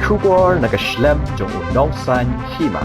Shubor nagaslem jong nongsan Hima.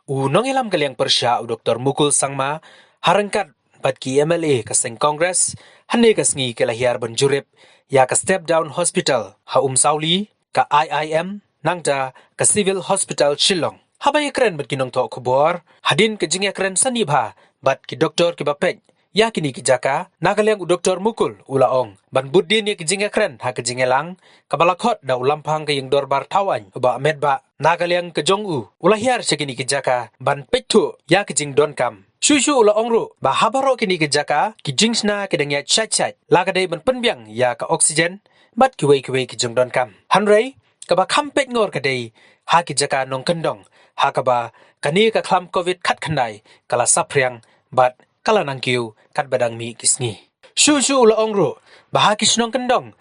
Nong ilam kaliang Pyrshah Dr. Mukul Thma harangkat batki MLA kaseng Congress hane kasngi kelahiar banjurip ya ka step down hospital ha Sauli ka IIM nangda ka civil hospital Shillong. Habay kren bat kinong to kubor hadin ka jingya kren sanibha bat ki doktor ki bapek ya kini ki jaka nakaliang Dr. Mukul ulaong ban buddin ya ki jingya kren ha ka jingelang kabalakhot da ulampang ka yung dorbar tawan ba medba nakaliang ka jongu ulahiar siya kini ki jaka ban pettu ya ki jing don kam Shushu ulaong ru ba habaro kini ki jaka ki jingsna kedangya chat lagaday ban penbyang ya ka oxygen bat ki wei ki jong don kam hanrei ka ba kampet ngor kaday ha ki jaka nong kendong ha ka ba kani ka klam covid khat khandai kala sapriang bat kala nangkiu kat badang mi kisngi Shushu ulaong ru ba ha kisnong kendong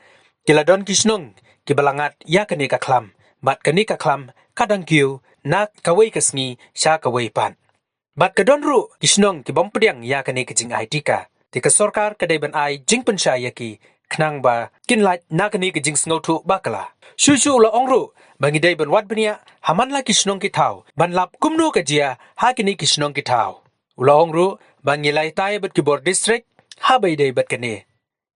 kila don kisnong ki balangat ya kani ka klam bat kani ka klam kadang kiu nak kawai kasngi sha kawai pan bat kadon ru kisnong ki bompediang ya kani kijing ai tika tika sorkar kadai ban ai jing pensha yaki Khñiang ba kinlait na kani kijing sngotu bakala Shushu la ongru bangidai ban wat bania haman la kisnong ki thau ban lap kumnu ka jia ha kini kisnong ki thau ula ongru bangilai tai bat ki bor district ha bai dai bat kani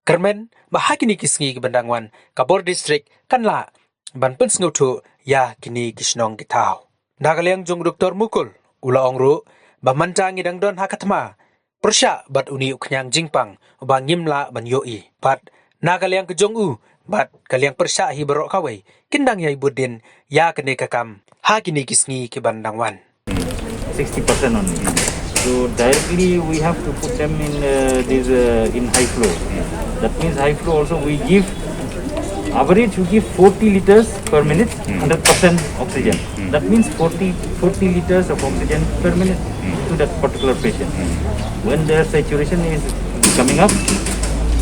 kermen ba ha kini kisngi ki bandangwan ka bor district kanla ban pen sngotu ya kini kisnong ki thau nagaliang jong Dr. Mukul ula ongru ba mantang idang don ha Thma Pyrshah bat uni Khñiang jingpang ba Ngim la ban Ïohi bat nagaliang kejong bat kaliang Pyrshah hi barok kawai kindang yai budin ya kene kakam ha kini kisngi ki bandangwan 60% only. So directly we have to put them in in high flow. That means high flow also we give average we give 40 liters per minute, 100% oxygen. That means 40 liters of oxygen per minute to that particular patient. When their saturation is coming up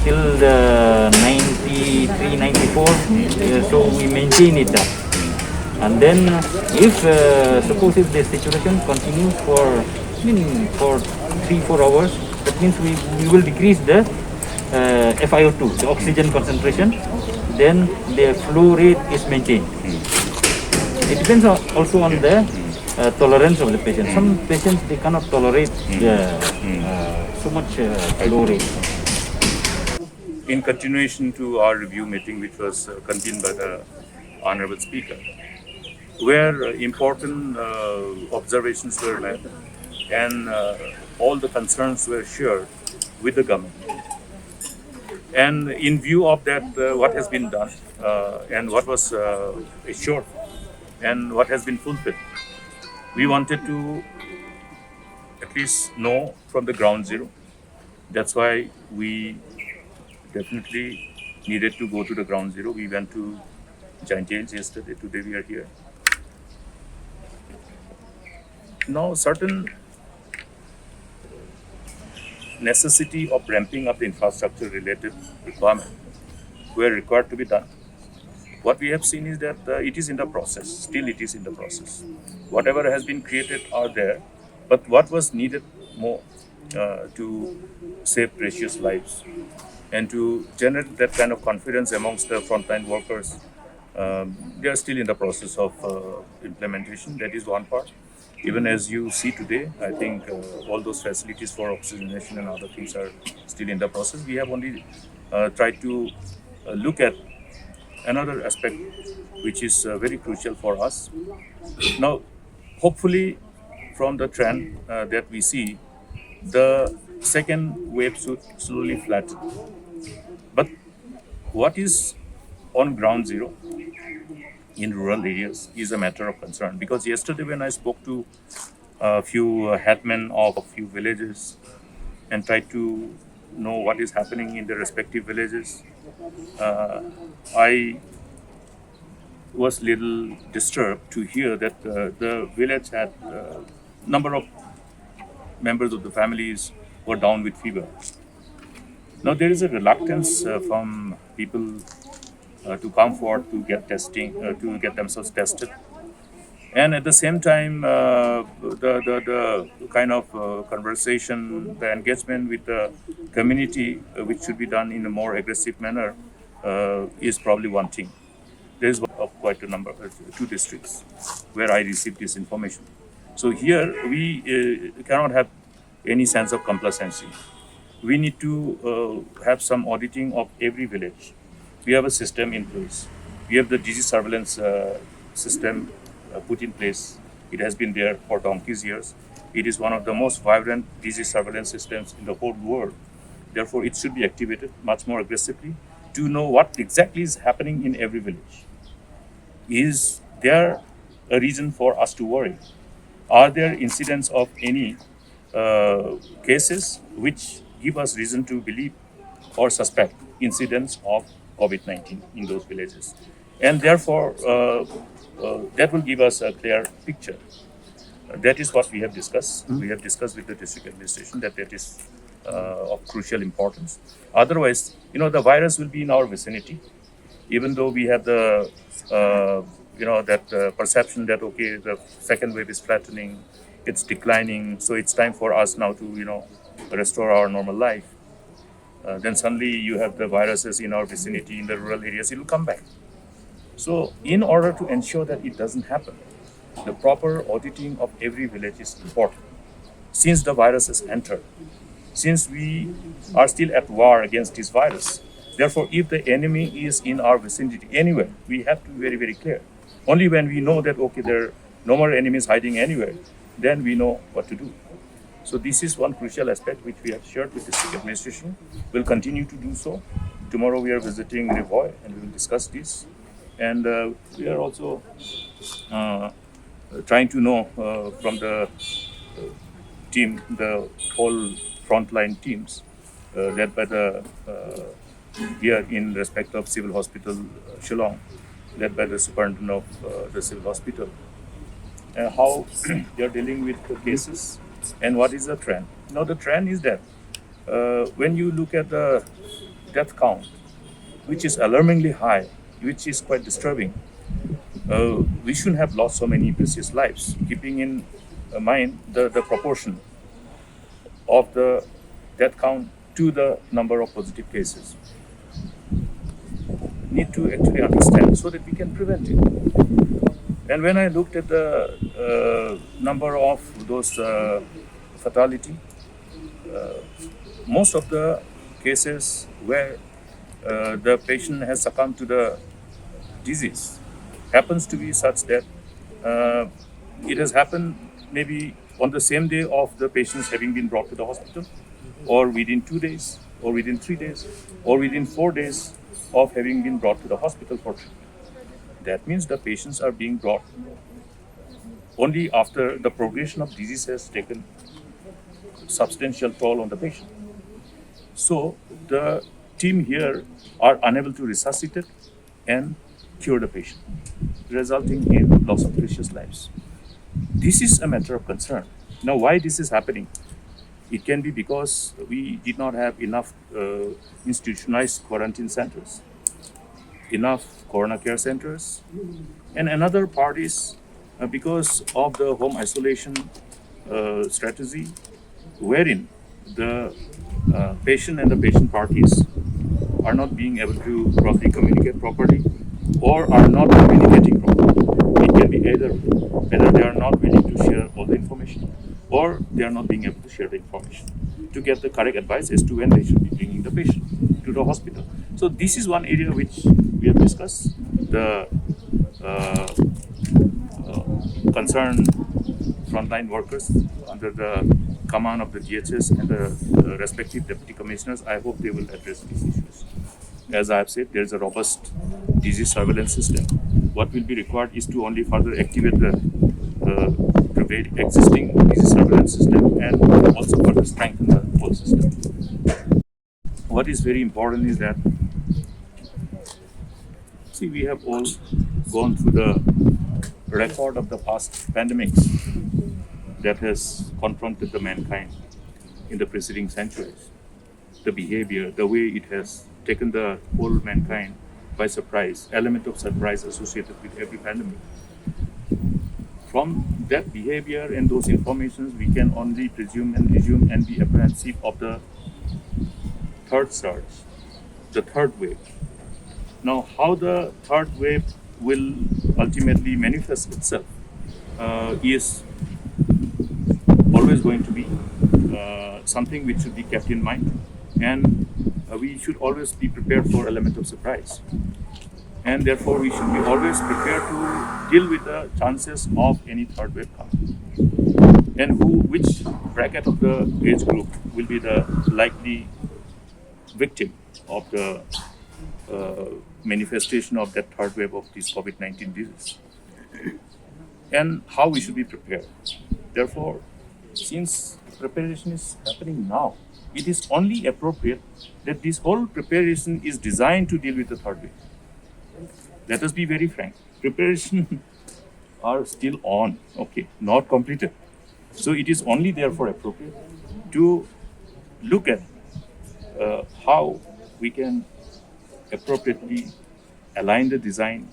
till the 93, 94, so we maintain it up. And then if suppose if the saturation continues for 3-4 hours, that means we will decrease the FiO2, the oxygen concentration, then the flow rate is maintained. It depends also on the tolerance of the patient. Some patients they cannot tolerate so much flow rate. In continuation to our review meeting, which was convened by the Honorable Speaker, where important observations were made and all the concerns were shared with the government. And in view of that, what has been done and what was assured and what has been fulfilled, we wanted to at least know from the ground zero. That's why we definitely needed to go to the ground zero. We went to Giant Hills yesterday. Today we are here. Now, certain necessity of ramping up the infrastructure related requirement were required to be done. What we have seen is that it is in the process. Still it is in the process. Whatever has been created are there, but what was needed more to save precious lives and to generate that kind of confidence amongst the frontline workers, they are still in the process of implementation. That is one part. Even as you see today, I think all those facilities for oxygenation and other things are still in the process. We have only tried to look at another aspect which is very crucial for us. Now, hopefully from the trend that we see, the second wave should slowly flatten. But what is on ground zero in rural areas is a matter of concern, because yesterday when I spoke to a few headmen of a few villages and tried to know what is happening in the respective villages, I was little disturbed to hear that the village had number of members of the families were down with fever. Now there is a reluctance from people to come forward to get testing, to get themselves tested, and at the same time, the kind of conversation, the engagement with the community, which should be done in a more aggressive manner, is probably one thing. there is quite a number, 2 districts where I received this information. So here we cannot have any sense of complacency. We need to have some auditing of every village. We have a system in place. We have the disease surveillance system put in place. It has been there for donkey's years. It is one of the most vibrant disease surveillance systems in the whole world. Therefore, it should be activated much more aggressively to know what exactly is happening in every village. Is there a reason for us to worry? Are there incidents of any cases which give us reason to believe or suspect incidents of COVID-19 in those villages? And therefore, that will give us a clear picture. That is what we have discussed. We have discussed with the district administration that is of crucial importance. Otherwise, the virus will be in our vicinity, even though we have the that perception that okay, the second wave is flattening, it's declining, so it's time for us now to restore our normal life. Then suddenly you have the viruses in our vicinity, in the rural areas, it will come back. So in order to ensure that it doesn't happen, the proper auditing of every village is important. Since the virus has entered, since we are still at war against this virus, therefore, if the enemy is in our vicinity anywhere, we have to be very, very clear. Only when we know that, okay, there are no more enemies hiding anywhere, then we know what to do. So this is one crucial aspect which we have shared with the district administration. We'll continue to do so. Tomorrow we are visiting Ïohi and we will discuss this. And we are also trying to know from the team, the whole frontline teams led by the here in respect of Civil Hospital Shillong, led by the superintendent of the Civil Hospital, how they are dealing with the cases and what is the trend. The trend is that when you look at the death count, which is alarmingly high, which is quite disturbing, we shouldn't have lost so many precious lives, keeping in mind the proportion of the death count to the number of positive cases. Need to actually understand so that we can prevent it. And when I looked at the number of those fatality, most of the cases where the patient has succumbed to the disease happens to be such that it has happened maybe on the same day of the patients having been brought to the hospital, or within 2 days, or within 3 days, or within 4 days of having been brought to the hospital for treatment. That means the patients are being brought only after the progression of disease has taken substantial toll on the patient. So the team here are unable to resuscitate and cure the patient, resulting in loss of precious lives. This is a matter of concern. Now, why this is happening? It can be because we did not have enough institutionalized quarantine centers, enough corona care centers, and another part is because of the home isolation strategy, wherein the patient and the patient parties are not being able to properly communicate properly or are not communicating properly. It can be either they are not willing to share all the information or they are not being able to share the information to get the correct advice as to when they should be bringing the patient to the hospital. So this is one area which we have discussed. The concerned frontline workers under the command of the GHS and the respective deputy commissioners, I hope they will address these issues. As I have said, there is a robust disease surveillance system. What will be required is to only further activate the existing disease surveillance system and also further strengthen the whole system. What is very important is that, see, we have all gone through the record of the past pandemics that has confronted the mankind in the preceding centuries. The behavior, the way it has taken the whole mankind by surprise, element of surprise associated with every pandemic. From that behavior and those informations, we can only presume and assume and be apprehensive of the third surge, the third wave. Now, how the third wave will ultimately manifest itself is always going to be something which should be kept in mind, and we should always be prepared for element of surprise, and therefore we should be always prepared to deal with the chances of any third wave coming, and which bracket of the age group will be the likely victim of the manifestation of that third wave of this COVID-19 disease, and how we should be prepared. Therefore, since preparation is happening now, it is only appropriate that this whole preparation is designed to deal with the third wave. Let us be very frank. Preparation are still on, okay, not completed. So it is only therefore appropriate to look at how we can appropriately align the design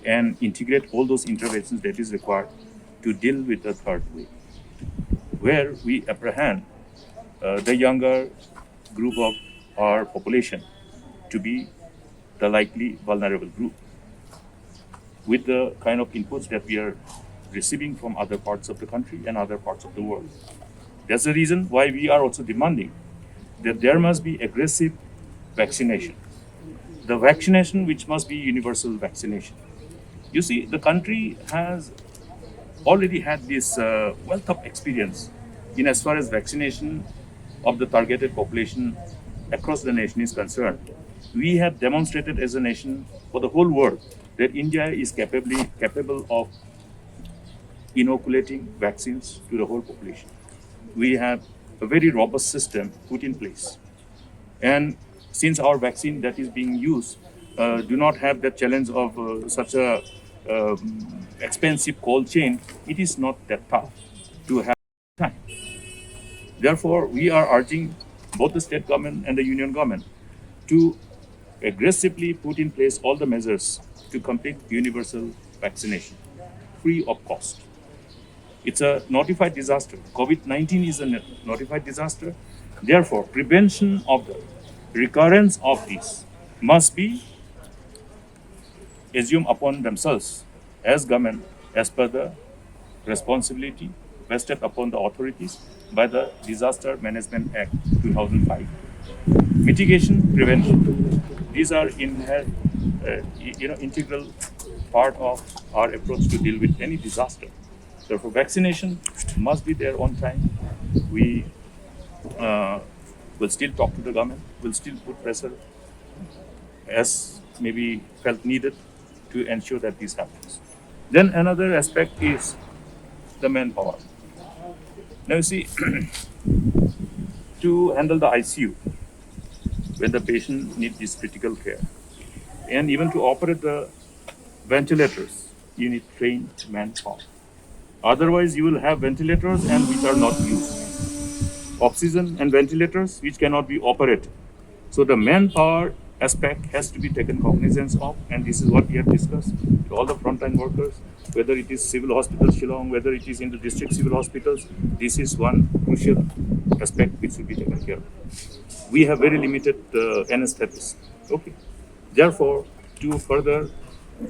and integrate all those interventions that is required to deal with the third wave, where we apprehend the younger group of our population to be the likely vulnerable group. With the kind of inputs that we are receiving from other parts of the country and other parts of the world. That's the reason why we are also demanding that there must be aggressive vaccination. The vaccination which must be universal vaccination. You see, the country has already had this wealth of experience in as far as vaccination of the targeted population across the nation is concerned. We have demonstrated as a nation for the whole world that India is capable of inoculating vaccines to the whole population. We have a very robust system put in place. And since our vaccine that is being used do not have the challenge of such a expensive cold chain, it is not that tough to have time. Therefore, we are urging both the state government and the union government to aggressively put in place all the measures to complete universal vaccination, free of cost. It's a notified disaster. COVID-19 is a notified disaster. Therefore, prevention of the recurrence of this must be assumed upon themselves as government as per the responsibility vested upon the authorities by the Disaster Management Act 2005. Mitigation, prevention, these are integral part of our approach to deal with any disaster. Therefore, vaccination must be there on time. We will still talk to the government, will still put pressure as maybe felt needed to ensure that this happens. Then another aspect is the manpower. Now you see, to handle the ICU, when the patient needs this critical care, and even to operate the ventilators, you need trained manpower. Otherwise, you will have ventilators and which are not used. Oxygen and ventilators which cannot be operated. So the manpower aspect has to be taken cognizance of, and this is what we have discussed with all the frontline workers, whether it is civil hospital Shillong, whether it is in the district civil hospitals. This is one crucial aspect which should be taken care of. We have very limited anesthetists. Okay. Therefore, to further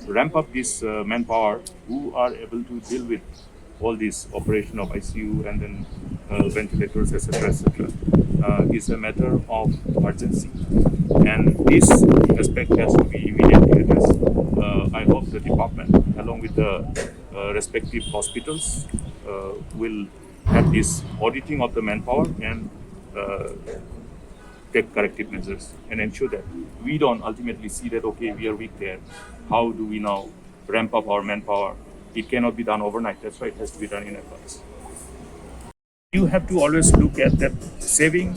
ramp up this manpower who are able to deal with all this operation of ICU and then ventilators, etc., is a matter of urgency. And this aspect has to be immediately addressed. I hope the department, along with the respective hospitals, will have this auditing of the manpower and take corrective measures and ensure that we don't ultimately see that, okay, we are weak there. How do we now ramp up our manpower? It cannot be done overnight. That's why it has to be done in advance. You have to always look at that saving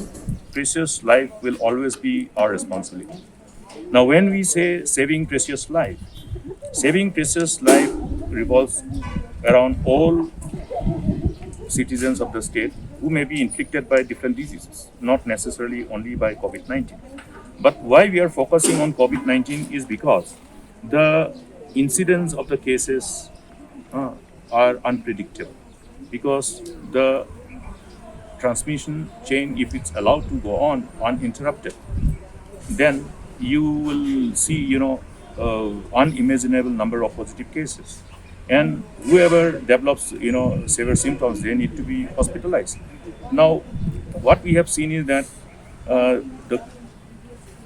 precious life will always be our responsibility. Now, when we say saving precious life revolves around all citizens of the state who may be inflicted by different diseases, not necessarily only by COVID-19. But why we are focusing on COVID-19 is because the incidence of the cases are unpredictable, because the transmission chain, if it's allowed to go on uninterrupted, then you will see, unimaginable number of positive cases. And whoever develops, severe symptoms, they need to be hospitalized. Now, what we have seen is that the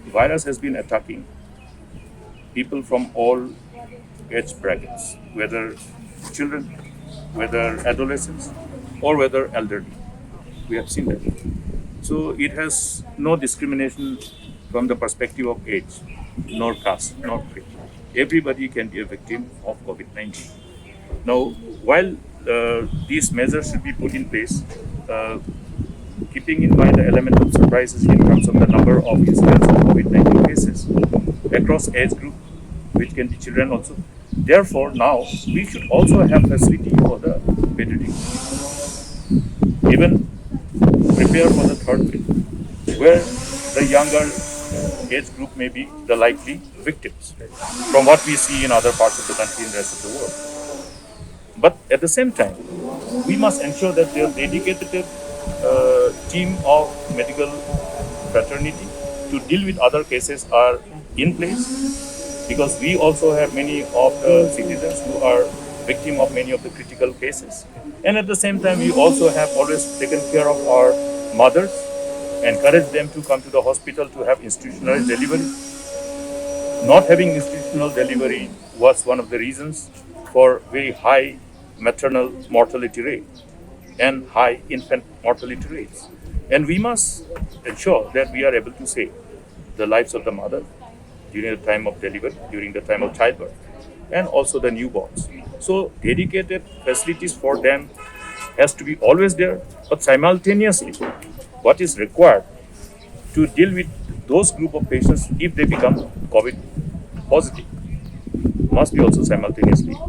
virus has been attacking people from all age brackets, whether children, whether adolescents, or whether elderly. We have seen that. So it has no discrimination from the perspective of age, nor caste, nor creed. Everybody can be a victim of COVID-19. Now, while these measures should be put in place, keeping in mind the element of surprises in terms of the number of incidents of COVID-19 cases across age group, which can be children also. Therefore, now we should also have facility for the pediatric. Even prepare for the third wave, where the younger age group may be the likely victims, from what we see in other parts of the country and the rest of the world. But at the same time, we must ensure that their dedicated team of medical fraternity to deal with other cases are in place, because we also have many of the citizens who are victim of many of the critical cases. And at the same time, we also have always taken care of our mothers, encourage them to come to the hospital to have institutionalized delivery. Not having institutional delivery was one of the reasons for very high maternal mortality rate and high infant mortality rates. And we must ensure that we are able to save the lives of the mother during the time of delivery, during the time of childbirth, and also the newborns. So dedicated facilities for them has to be always there, but simultaneously, what is required to deal with those group of patients if they become COVID positive must be also simultaneously